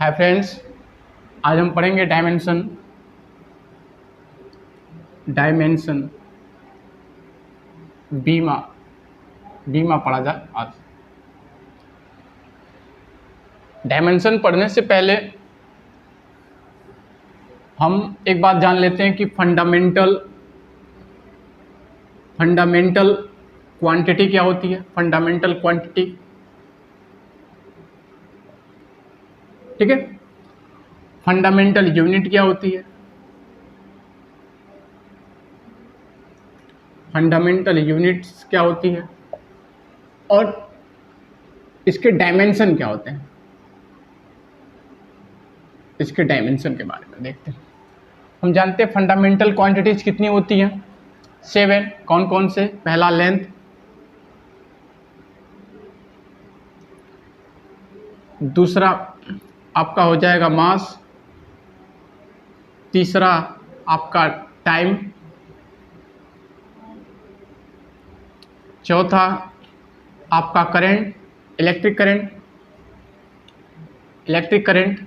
Hi friends, आज हम पढ़ेंगे डायमेंशन। बीमा बीमा पढ़ा जाए आज। डायमेंशन पढ़ने से पहले हम एक बात जान लेते हैं कि फंडामेंटल क्वांटिटी क्या होती है। फंडामेंटल क्वांटिटी, ठीक है। फंडामेंटल यूनिट क्या होती है। फंडामेंटल यूनिट्स क्या होती है और इसके डायमेंशन क्या होते हैं। इसके डायमेंशन के बारे में देखते हैं। हम जानते हैं फंडामेंटल क्वांटिटीज कितनी होती हैं, 7। कौन कौन से? पहला लेंथ, दूसरा आपका हो जाएगा मास, तीसरा आपका टाइम, चौथा आपका करंट, इलेक्ट्रिक करंट,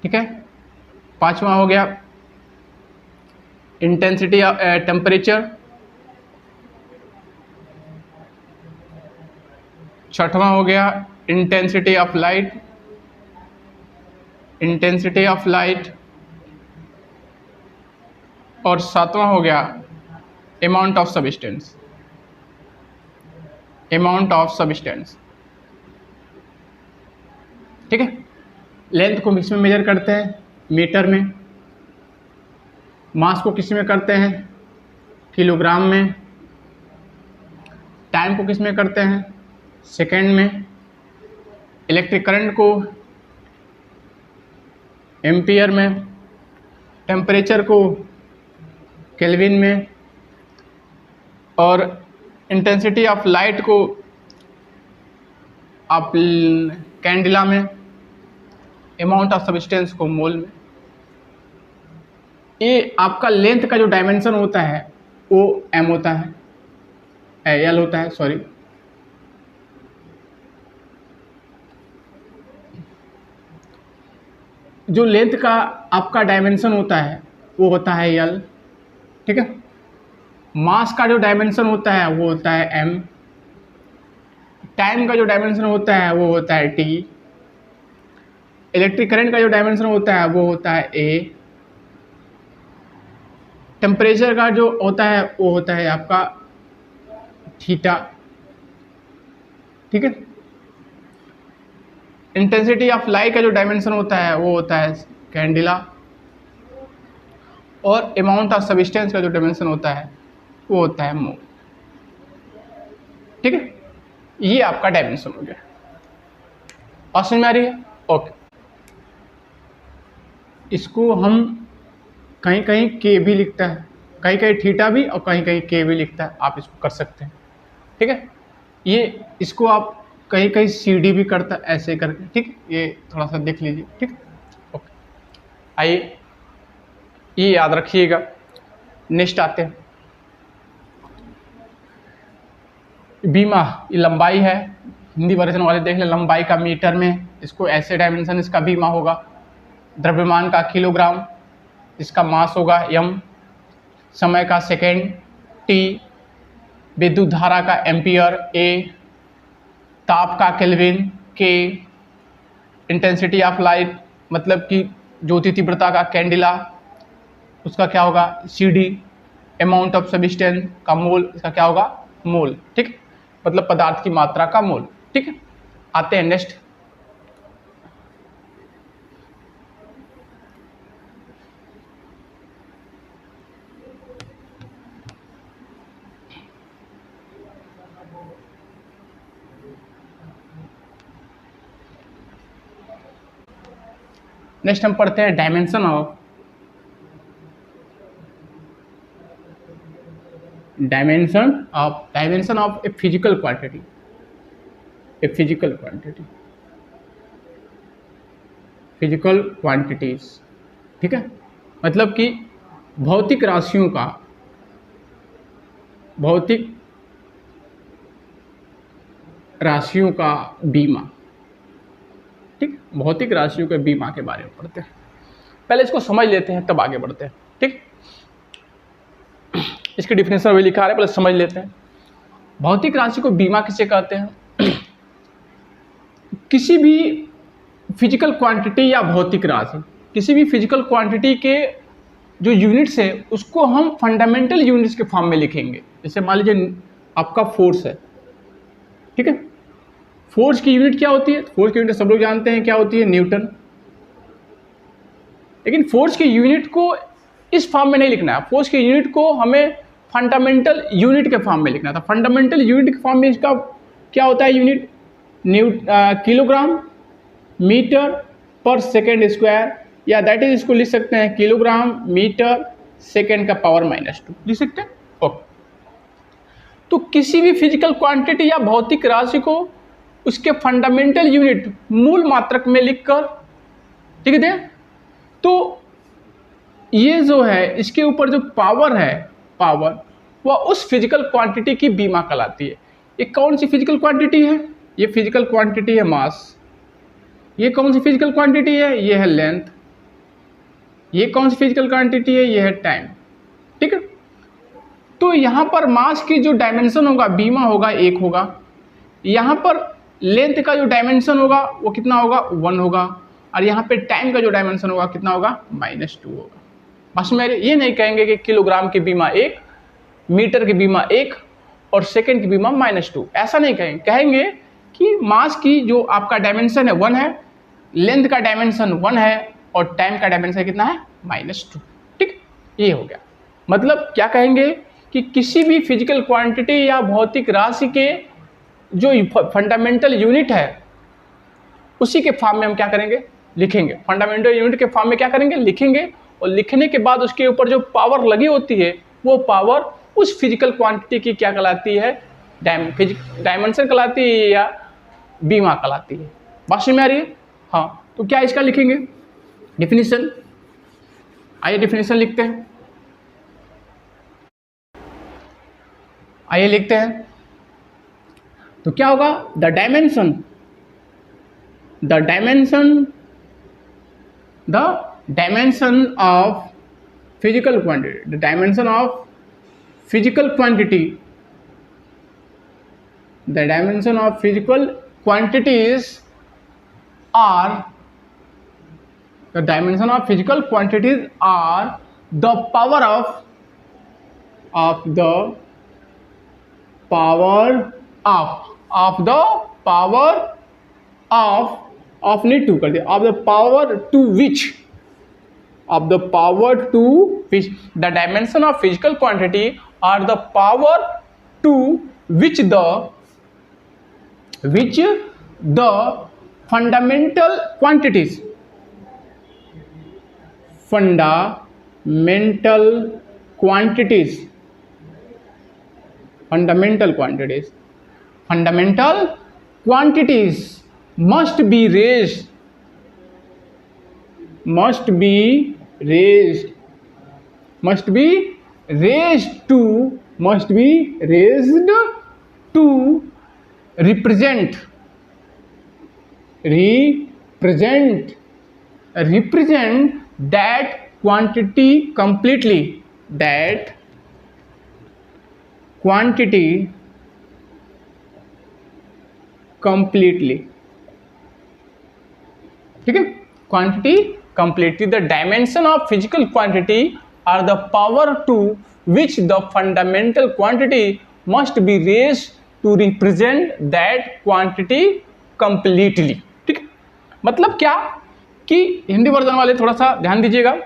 ठीक है। पांचवा हो गया इंटेंसिटी टेम्परेचर, छठवां हो गया इंटेंसिटी ऑफ लाइट, और सातवां हो गया अमाउंट ऑफ सब्सटेंस, ठीक है। लेंथ को किस में मेजर करते हैं? मीटर में। मास को किस में करते हैं? किलोग्राम में। टाइम को किस में करते हैं? सेकेंड में। इलेक्ट्रिक करंट को एम्पियर में। टेम्परेचर को केल्विन में। और इंटेंसिटी ऑफ लाइट को आप कैंडिला में। अमाउंट ऑफ सब्सटेंस को मोल में। ये आपका लेंथ का जो डायमेंशन होता है वो एम होता है, एल होता है, सॉरी। जो लेंथ का आपका डायमेंशन होता है वो होता है एल, ठीक है। मास का जो डायमेंशन होता है वो होता है एम। टाइम का जो डायमेंशन होता है वो होता है टी। इलेक्ट्रिक करंट का जो डायमेंशन होता है वो होता है ए। टेम्परेचर का जो होता है वो होता है आपका थीटा, ठीक है। इंटेंसिटी ऑफ लाइट का जो डायमेंशन होता है वो होता है कैंडिला। और अमाउंट ऑफ सब्सटेंस का जो डायमेंशन होता है वो होता है मोल, ठीक है। ये आपका डायमेंशन हो गया। और समझ में आ रही है? ओके। इसको हम कहीं कहीं के भी लिखता है, कहीं कहीं थीटा भी और कहीं कहीं के भी लिखता है। आप इसको कर सकते हैं, ठीक है। ये इसको आप कहीं कहीं सी डी भी करता है, ऐसे करके, ठीक। ये थोड़ा सा देख लीजिए, ठीक। ओके, आइए ये याद रखिएगा। नेक्स्ट आते हैं बीमा। ये लंबाई है, हिंदी वर्जन वाले देख लें। लंबाई का मीटर में, इसको ऐसे डायमेंशन इसका बीमा होगा। द्रव्यमान का किलोग्राम, इसका मास होगा एम। समय का सेकेंड टी। विद्युत धारा का एम्पियर ए। ताप का केल्विन के। इंटेंसिटी ऑफ लाइट मतलब कि ज्योति तीव्रता का कैंडिला, उसका क्या होगा? C D. Amount of substance का मोल, इसका क्या होगा? मोल, ठीक। मतलब पदार्थ की मात्रा का मोल, ठीक है। आते हैं नेक्स्ट। नेक्स्ट हम पढ़ते हैं dimension of A physical quantity. Physical quantities, ठीक है। मतलब कि भौतिक राशियों का बीमा, ठीक, भौतिक राशियों के बीमा के बारे में पढ़ते हैं। पहले इसको समझ लेते हैं तब आगे बढ़ते हैं। ठीक, इसकी डिफिनेशन अभी लिखा है, पहले समझ लेते हैं। भौतिक राशि को बीमा किसे कहते हैं? किसी भी फिजिकल क्वांटिटी या भौतिक राशि, किसी भी फिजिकल क्वांटिटी के जो यूनिट्स है उसको हम फंडामेंटल यूनिट्स के फॉर्म में लिखेंगे। जैसे मान लीजिए आपका फोर्स है, ठीक है, फोर्स की यूनिट क्या होती है? फोर्स की यूनिट सब लोग जानते हैं क्या होती है, न्यूटन। लेकिन फोर्स की यूनिट को इस फॉर्म में नहीं लिखना है, फोर्स की यूनिट को हमें फंडामेंटल यूनिट के फॉर्म में लिखना था। फंडामेंटल यूनिट के फॉर्म में इसका क्या होता है यूनिट? किलोग्राम मीटर पर सेकेंड स्क्वायर, या दैट इज इसको लिख सकते हैं किलोग्राम मीटर सेकेंड का पावर -2 लिख सकते हैं। ओके, तो किसी भी फिजिकल क्वांटिटी या भौतिक राशि को उसके फंडामेंटल यूनिट मूल मात्रक में लिखकर, ठीक है, तो ये जो है इसके ऊपर जो पावर है, पावर वह उस फिजिकल क्वांटिटी की बीमा कहलाती है। ये कौन सी फिजिकल क्वांटिटी है? ये फिजिकल क्वांटिटी है मास। ये कौन सी फिजिकल क्वांटिटी है? ये है लेंथ। ये कौन सी फिजिकल क्वांटिटी है? ये है टाइम। ठीक है, तो यहाँ पर मास की जो डायमेंशन होगा, बीमा होगा 1 होगा। यहाँ पर लेंथ का जो डायमेंशन होगा वो कितना होगा? 1 होगा। और यहाँ पे टाइम का जो डायमेंशन होगा कितना होगा? -2 होगा। बस मेरे ये नहीं कहेंगे कि किलोग्राम की बीमा 1, मीटर की बीमा 1 और सेकेंड की बीमा -2, ऐसा नहीं कहेंगे। कहेंगे कि मास की जो आपका डायमेंशन है 1 है, लेंथ का डायमेंशन 1 है और टाइम का डायमेंशन कितना है? -2। ठीक, ये हो गया। मतलब क्या कहेंगे कि किसी भी फिजिकल क्वांटिटी या भौतिक राशि के जो फंडामेंटल यूनिट है उसी के फॉर्म में हम क्या करेंगे? लिखेंगे। फंडामेंटल यूनिट के फॉर्म में क्या करेंगे? लिखेंगे। और लिखने के बाद उसके ऊपर जो पावर लगी होती है वो पावर उस फिजिकल क्वांटिटी की क्या कहलाती है? डायमेंशन कहलाती है या बीमा कहलाती है। बात समझ में आ रही है? हाँ, तो क्या इसका लिखेंगे? डिफिनीशन। आइए डिफिनीशन लिखते हैं। आइए लिखते हैं। तो क्या होगा? The dimension of physical quantity, the dimension of physical quantity, the dimension of physical quantities are the dimension of physical quantities are the power of the power of need to कर दिया, of the power to which the dimension of physical quantity are the power to which the fundamental quantities must be raised to represent that quantity completely, ठीक है, quantity completely। the dimension of physical quantity are the power to which the fundamental quantity must be raised to represent that quantity completely। ठीक है, मतलब क्या कि Hindi version वाले थोड़ा सा ध्यान दीजिएगा।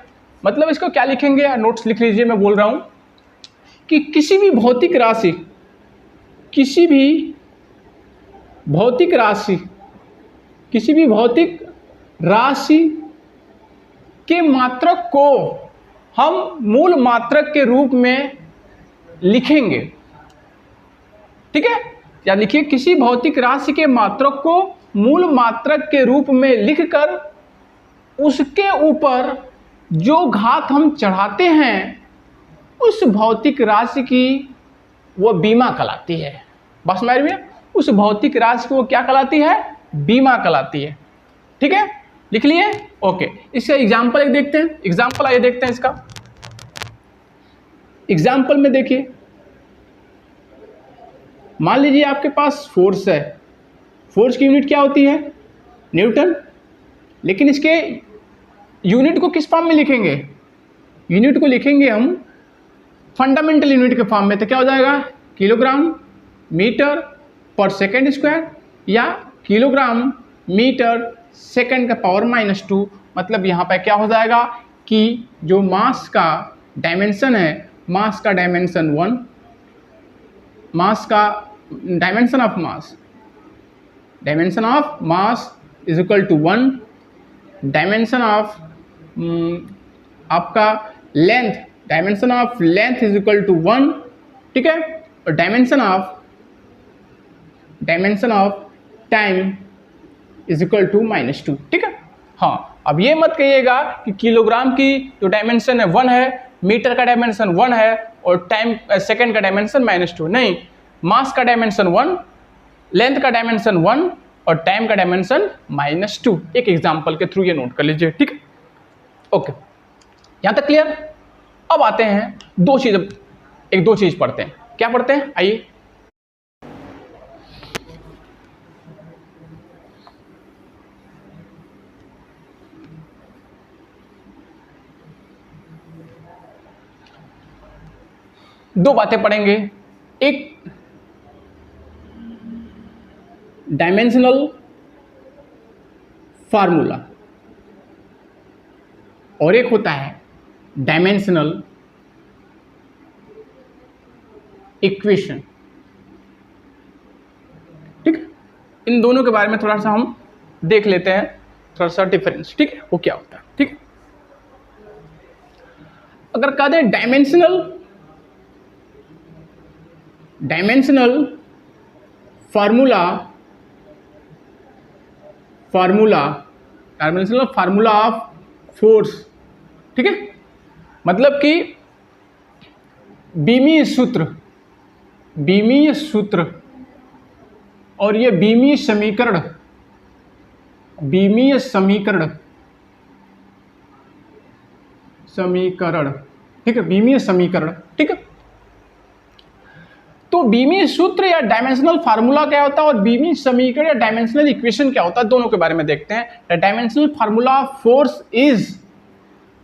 मतलब इसको क्या लिखेंगे? नोट्स लिख लीजिए। मैं बोल रहा हूं कि किसी भी भौतिक राशि के मात्रक को हम मूल मात्रक के रूप में लिखेंगे। ठीक है, या लिखिए, किसी भौतिक राशि के मात्रक को मूल मात्रक के रूप में लिखकर उसके ऊपर जो घात हम चढ़ाते हैं उस भौतिक राशि की वो बीमा कहलाती है। बस मेरे में उस भौतिक राशि को क्या कहलाती है? बीमा कहलाती है। ठीक है, लिख लिए? ओके, इसका एग्जाम्पल एक देखते हैं। एग्जाम्पल आइए देखते हैं इसका। एग्जाम्पल में देखिए, मान लीजिए आपके पास फोर्स है। फोर्स की यूनिट क्या होती है? न्यूटन। लेकिन इसके यूनिट को किस फॉर्म में लिखेंगे? यूनिट को लिखेंगे हम फंडामेंटल यूनिट के फॉर्म में। तो क्या हो जाएगा? किलोग्राम मीटर पर सेकेंड स्क्वायर या किलोग्राम मीटर सेकेंड का पावर -2। मतलब यहाँ पे क्या हो जाएगा कि जो मास का डायमेंशन है, मास का डायमेंशन 1, मास का dimension of mass is equal to 1, dimension of आपका length, dimension of length is equal to 1, ठीक है, और dimension of time is equal to -2, ठीक है। हाँ, अब ये मत कहिएगा कि किलोग्राम की जो डायमेंशन है 1 है, मीटर का डायमेंशन 1 है और टाइम सेकेंड का डायमेंशन -2। नहीं, मास का डायमेंशन 1, लेंथ का डायमेंशन 1 और टाइम का डायमेंशन -2। एक एग्जांपल के थ्रू ये नोट कर लीजिए, ठीक है। ओके, यहाँ तक क्लियर? अब आते हैं दो चीज पढ़ते हैं। क्या पढ़ते हैं? आइए। दो बातें पढ़ेंगे, एक डायमेंशनल फार्मूला और एक होता है डायमेंशनल इक्वेशन, ठीक है। इन दोनों के बारे में थोड़ा सा हम देख लेते हैं, थोड़ा सा डिफरेंस, ठीक है, वो क्या होता है, ठीक है। अगर कह दें डायमेंशनल फार्मूला ऑफ फोर्स, ठीक है, मतलब कि बीमीय सूत्र और ये बीमीय समीकरण, ठीक है, बीमीय समीकरण, ठीक है। तो बीमीय सूत्र या डायमेंशनल फार्मूला क्या होता है और बीमीय समीकरण या डायमेंशनल इक्वेशन क्या होता है, दोनों के बारे में देखते हैं। The dimensional formula of force is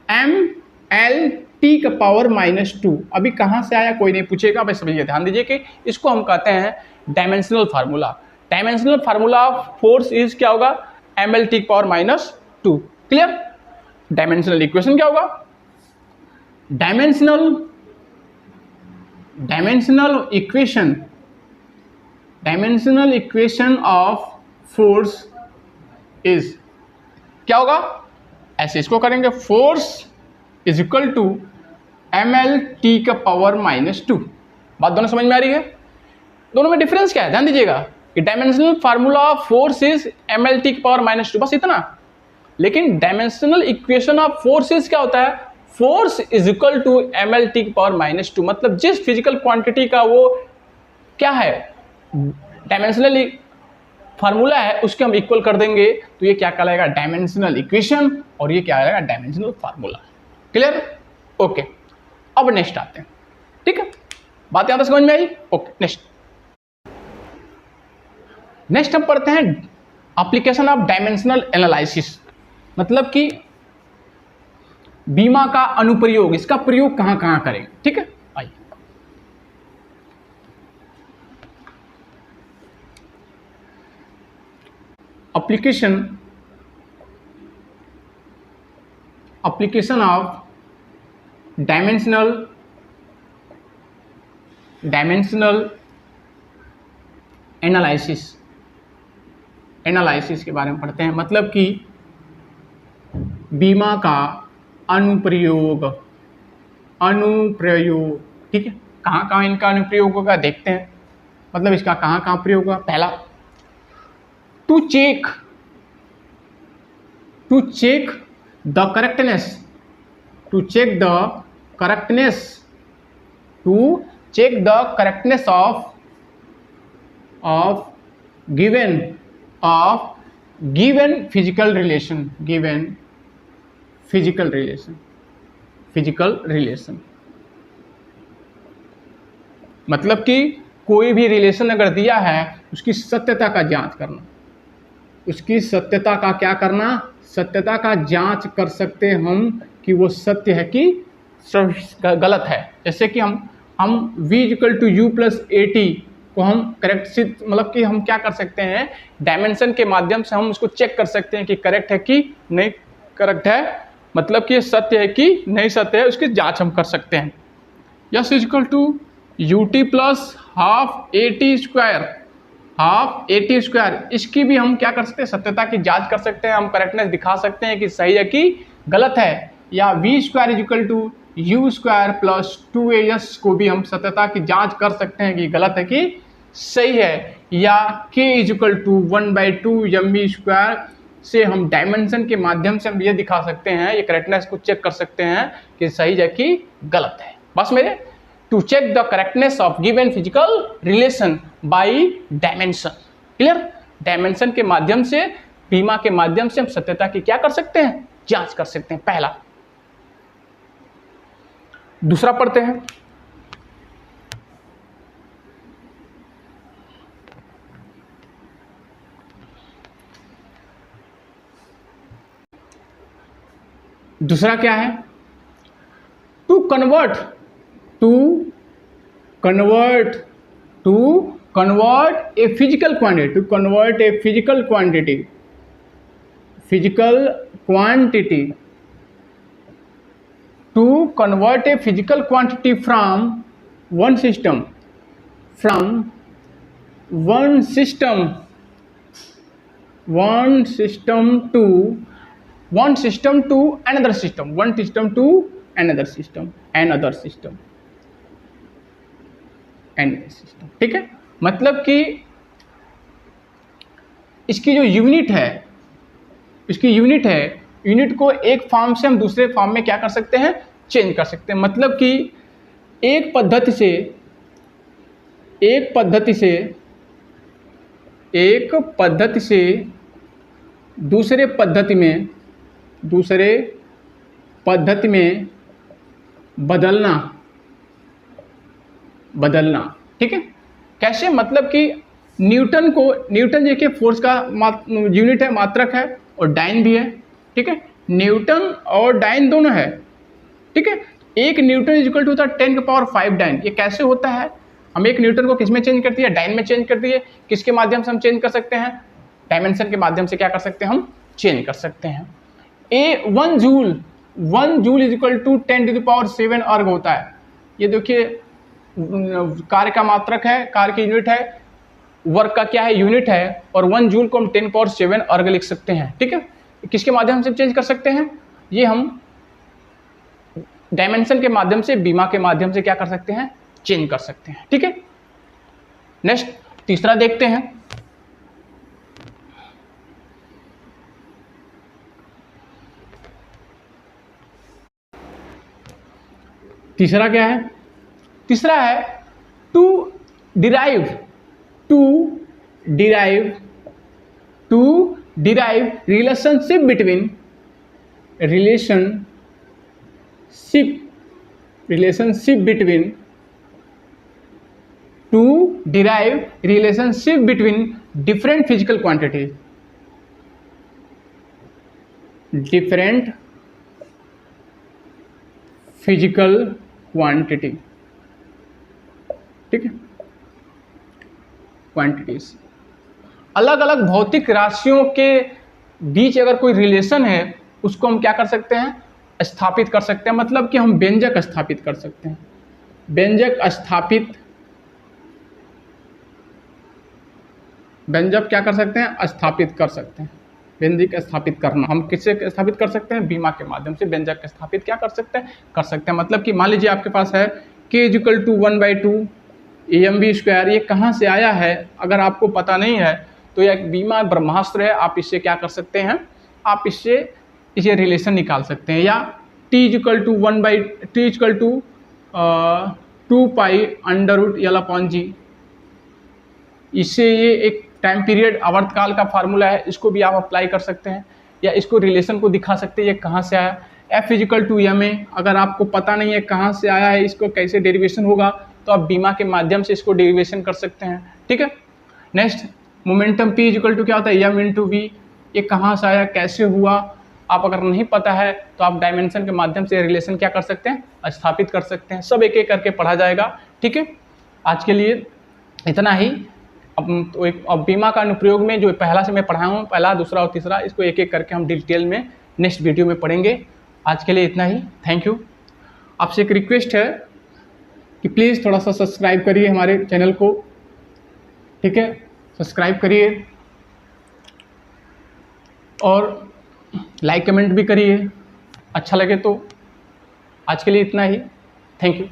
mLT का पावर -2। अभी कहां से आया कोई नहीं पूछेगा, बस समझिए, ध्यान दीजिए कि इसको हम कहते हैं dimensional formula. Dimensional formula of force is क्या होगा? mLT का पावर -2। क्लियर? डायमेंशनल इक्वेशन क्या होगा? Dimensional equation of force is क्या होगा? ऐसे इसको करेंगे, force is equal to mLT का पावर -2। बात दोनों समझ में आ रही है? दोनों में डिफरेंस क्या है? ध्यान दीजिएगा कि dimensional formula of force is mLT का पावर -2, बस इतना। लेकिन dimensional equation of force is क्या होता है? Force is equal to mLT की पावर -2। मतलब जिस फिजिकल क्वांटिटी का वो क्या है, डायमेंशनल फार्मूला है, उसके हम इक्वल कर देंगे, तो ये क्या कहलाएगा? डायमेंशनल इक्वेशन, और ये क्या आएगा? Dimensional formula. क्लियर? ओके, अब नेक्स्ट आते हैं, ठीक है। बात यहां तक समझ में आई? ओके, नेक्स्ट हम पढ़ते हैं एप्लीकेशन ऑफ डायमेंशनल एनालिसिस। मतलब कि बीमा का अनुप्रयोग, इसका प्रयोग कहां कहां करेंगे, ठीक है। आइए, application of dimensional एनालिसिस के बारे में पढ़ते हैं। मतलब कि बीमा का अनुप्रयोग, ठीक है, कहाँ कहाँ इनका अनुप्रयोग होगा देखते हैं। मतलब इसका कहाँ कहाँ प्रयोग होगा? पहला, to check the correctness of given physical relation, given physical relation, physical relation मतलब कि कोई भी रिलेशन अगर दिया है उसकी सत्यता का जांच करना, उसकी सत्यता का क्या करना, सत्यता का जांच कर सकते हैं हम कि वो सत्य है कि गलत है। जैसे कि हम v equal to u plus a t को हम करेक्ट सिद्ध, मतलब कि हम क्या कर सकते हैं, डायमेंशन के माध्यम से हम उसको चेक कर सकते हैं कि करेक्ट है कि नहीं करेक्ट है, मतलब कि सत्य है कि नहीं सत्य है, उसकी जांच हम कर सकते हैं। S equal to u t plus half a t square, half a t square, इसकी भी हम क्या कर सकते हैं, सत्यता की जांच कर सकते हैं, हम करेक्टनेस दिखा सकते हैं कि सही है कि गलत है। या v square is equal to u square plus 2as को भी हम सत्यता की जांच कर सकते हैं कि गलत है कि सही है। या k is equal to 1/2 mv square से हम डायमेंशन के माध्यम से हम ये दिखा सकते हैं, ये करेक्टनेस को चेक कर सकते हैं कि सही है कि गलत है। बस मेरे to check the correctness of given physical relation by dimension, clear. Dimension के माध्यम से, बीमा के माध्यम से हम सत्यता की क्या कर सकते हैं, जांच कर सकते हैं, पहला। दूसरा पढ़ते हैं। दूसरा क्या है, to convert a physical quantity, to convert a physical quantity to convert a physical quantity from one system to another system, ठीक है। मतलब कि इसकी जो यूनिट है, यूनिट को एक फॉर्म से हम दूसरे फॉर्म में क्या कर सकते हैं, चेंज कर सकते हैं। मतलब कि एक पद्धति से दूसरे पद्धति में बदलना, ठीक है। कैसे, मतलब कि न्यूटन देखिए फोर्स का यूनिट है, मात्रक है, और डाइन भी है, ठीक है। न्यूटन और डाइन दोनों है, ठीक है। एक न्यूटन इज इक्वल टू होता है 10⁵ डाइन। ये कैसे होता है, हम एक न्यूटन को किस में चेंज कर दिए, डाइन में चेंज कर दिए। किसके माध्यम से हम चेंज कर सकते हैं, डायमेंशन के माध्यम से क्या कर सकते हैं, हम चेंज कर सकते हैं। 1 जूल इज इक्वल टू 10⁷ अर्ग होता है। ये देखिए कार्य का मात्रक है, कार्य की यूनिट है, वर्क का क्या है, यूनिट है, और 1 जूल को हम 10⁻7 अर्ग लिख सकते हैं, ठीक है। किसके माध्यम से चेंज कर सकते हैं, ये हम डायमेंशन के माध्यम से, बीमा के माध्यम से क्या कर सकते हैं, चेंज कर सकते हैं, ठीक है। नेक्स्ट तीसरा देखते हैं। तीसरा क्या है, तीसरा है to derive relationship between different physical quantities, ठीक है, क्वांटिटीज। अलग अलग भौतिक राशियों के बीच अगर कोई रिलेशन है, उसको हम क्या कर सकते हैं, स्थापित कर सकते हैं। मतलब कि हम व्यंजक स्थापित कर सकते हैं, व्यंजक क्या कर सकते हैं, स्थापित कर सकते हैं। व्यंजक स्थापित करना हम किससे स्थापित कर सकते हैं, बीमा के माध्यम से व्यंजक स्थापित क्या कर सकते हैं, मतलब कि मान लीजिए आपके पास है k = 1/2 mv स्क्वायर। ये कहाँ से आया है, अगर आपको पता नहीं है तो यह बीमा ब्रह्मास्त्र है। आप इससे क्या कर सकते हैं, आप इससे रिलेशन निकाल सकते हैं। या t = 2 पाई √L/g, इससे ये एक टाइम पीरियड आवर्तकाल का फार्मूला है, इसको भी आप अप्लाई कर सकते हैं या इसको रिलेशन को दिखा सकते हैं ये कहाँ से आया। F=ma, अगर आपको पता नहीं है कहाँ से आया है, इसको कैसे डेरिवेशन होगा, तो आप बीमा के माध्यम से इसको डेरिवेशन कर सकते हैं। ठीक है, नेक्स्ट मोमेंटम P क्या होता है, m/v, ये कहाँ से आया, कैसे हुआ, आप अगर नहीं पता है तो आप डायमेंशन के माध्यम से रिलेशन क्या कर सकते हैं, स्थापित कर सकते हैं। सब एक एक करके पढ़ा जाएगा। ठीक है, आज के लिए इतना ही। अब बीमा का अनुप्रयोग में जो पहला से मैं पढ़ाया हूँ, पहला, दूसरा और तीसरा, इसको एक एक करके हम डिटेल में नेक्स्ट वीडियो में पढ़ेंगे। आज के लिए इतना ही, थैंक यू। आपसे एक रिक्वेस्ट है कि प्लीज़ थोड़ा सा सब्सक्राइब करिए हमारे चैनल को। ठीक है, सब्सक्राइब करिए और लाइक कमेंट भी करिए, अच्छा लगे तो। आज के लिए इतना ही, थैंक यू।